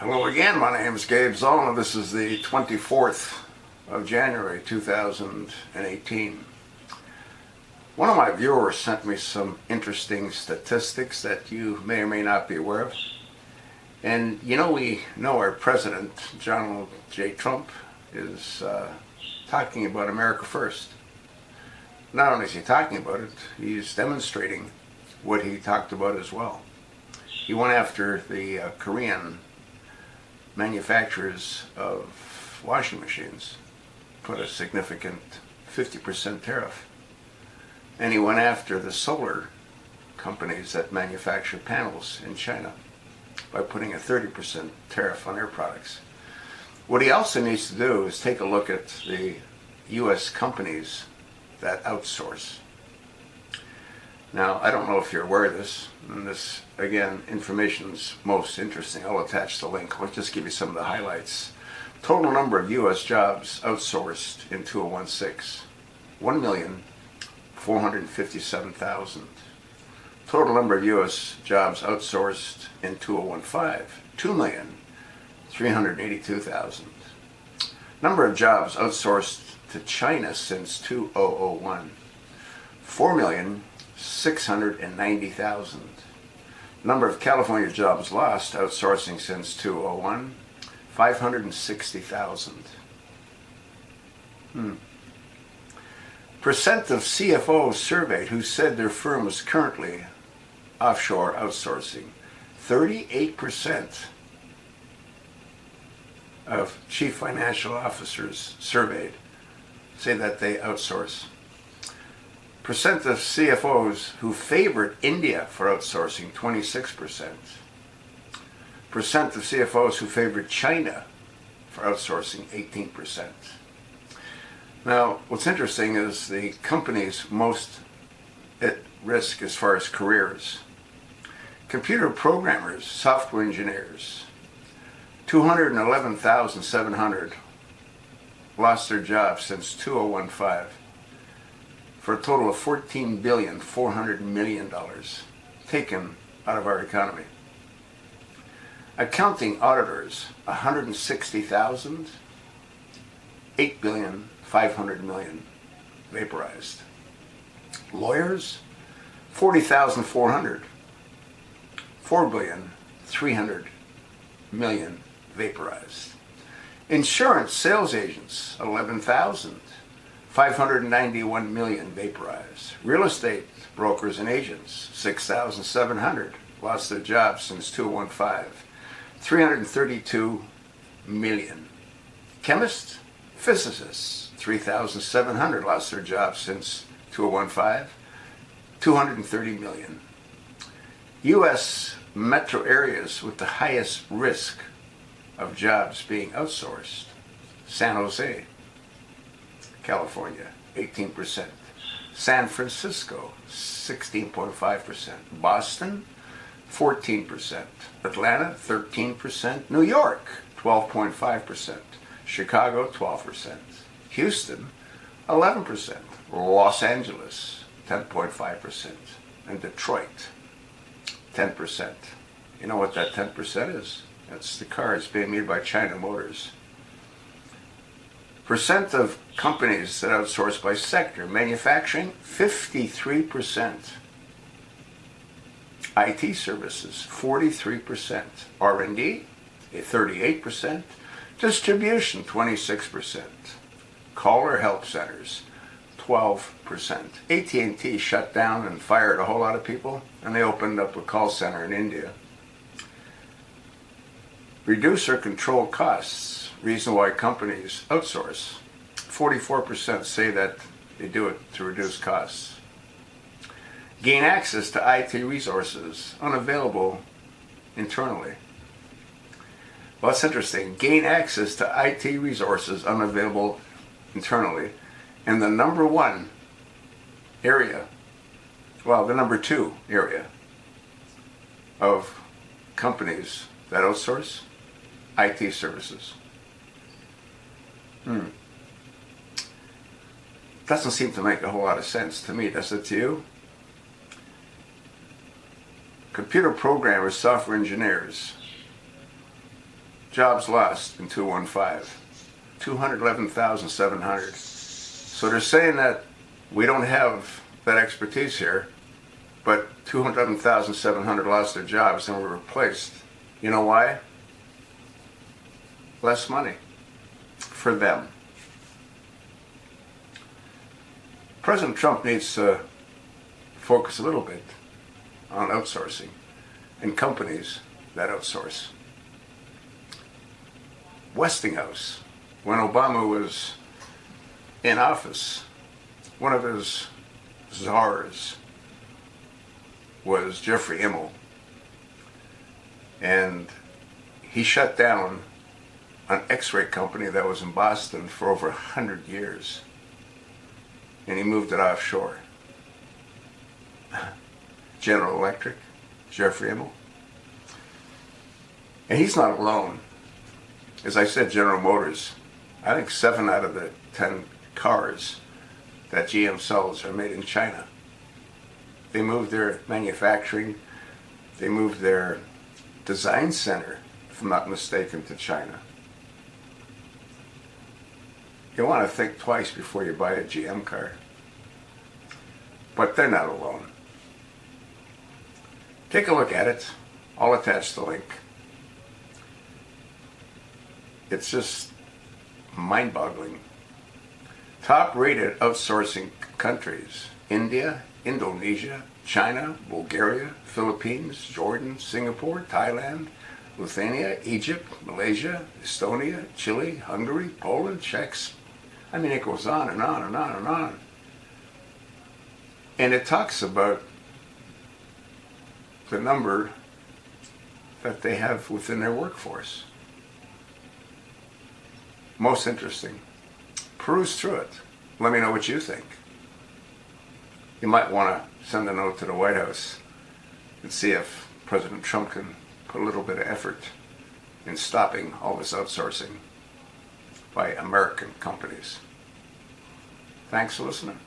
Hello again, my name is Gabe Zoll, and this is the 24th of January 2018. One of my viewers sent me some interesting statistics that you may or may not be aware of. And we know our President, Donald J. Trump, is talking about America first. Not only is he talking about it, he's demonstrating what he talked about as well. He went after the Korean manufacturers of washing machines, put a significant 50% tariff. And he went after the solar companies that manufacture panels in China by putting a 30% tariff on their products. What he also needs to do is take a look at the U.S. companies that outsource. Now, I don't know if you're aware of this, and this, again, information's most interesting. I'll attach the link. I'll just give you some of the highlights. Total number of U.S. jobs outsourced in 2016, 1,457,000. Total number of U.S. jobs outsourced in 2015, 2,382,000. Number of jobs outsourced to China since 2001, 4,690,000. Number of California jobs lost outsourcing since 2001, 560,000. Percent of CFOs surveyed who said their firm was currently offshore outsourcing. 38% of chief financial officers surveyed say that they outsource. Percent of CFOs who favored India for outsourcing, 26%. Percent of CFOs who favored China for outsourcing, 18%. Now, what's interesting is the companies most at risk as far as careers. Computer programmers, software engineers, 211,700 lost their jobs since 2015. For a total of $14,400,000,000 taken out of our economy. Accounting auditors, 160,000, 8,500,000,000 vaporized. Lawyers, 40,400, 4,300,000,000 vaporized. Insurance sales agents, 11,000. 591 million vaporized. Real estate brokers and agents, 6,700 lost their jobs since 2015. 332 million. Chemists, physicists, 3,700 lost their jobs since 2015. 230 million. U.S. metro areas with the highest risk of jobs being outsourced. San Jose, California, 18%. San Francisco, 16.5%. Boston, 14%. Atlanta, 13%. New York, 12.5%. Chicago, 12%. Houston, 11%. Los Angeles, 10.5%. And Detroit, 10%. You know what that 10% is? That's the cars being made by China Motors. Percent of companies that outsource by sector. Manufacturing, 53%. IT services, 43%. R&D, 38%. Distribution, 26%. Caller help centers, 12%. AT&T shut down and fired a whole lot of people, and they opened up a call center in India. Reduce or control costs. Reason why companies outsource. 44% say that they do it to reduce costs. Gain access to IT resources unavailable internally. Well, that's interesting. Gain access to IT resources unavailable internally. And the number one area, well, the number two area of companies that outsource, IT services. Doesn't seem to make a whole lot of sense to me, does it to you? Computer programmers, software engineers, jobs lost in 215. 211,700. So they're saying that we don't have that expertise here, but 211,700 lost their jobs and were replaced. You know why? Less money for them. President Trump needs to focus a little bit on outsourcing and companies that outsource. Westinghouse, when Obama was in office, one of his czars was Jeffrey Immel, and he shut down an X-ray company that was in Boston for over 100 years, and he moved it offshore. General Electric, Jeffrey Immel. And he's not alone. As I said, General Motors, I think 7 out of the 10 cars that GM sells are made in China. They moved their manufacturing, they moved their design center, if I'm not mistaken, to China. You want to think twice before you buy a GM car. But they're not alone. Take a look at it. I'll attach the link. It's just mind-boggling. Top-rated outsourcing countries: India, Indonesia, China, Bulgaria, Philippines, Jordan, Singapore, Thailand, Lithuania, Egypt, Malaysia, Estonia, Chile, Hungary, Poland, Czechs. I mean, it goes on and on and on and on. And it talks about the number that they have within their workforce. Most interesting. Peruse through it. Let me know what you think. You might want to send a note to the White House and see if President Trump can put a little bit of effort in stopping all this outsourcing by American companies. Thanks for listening.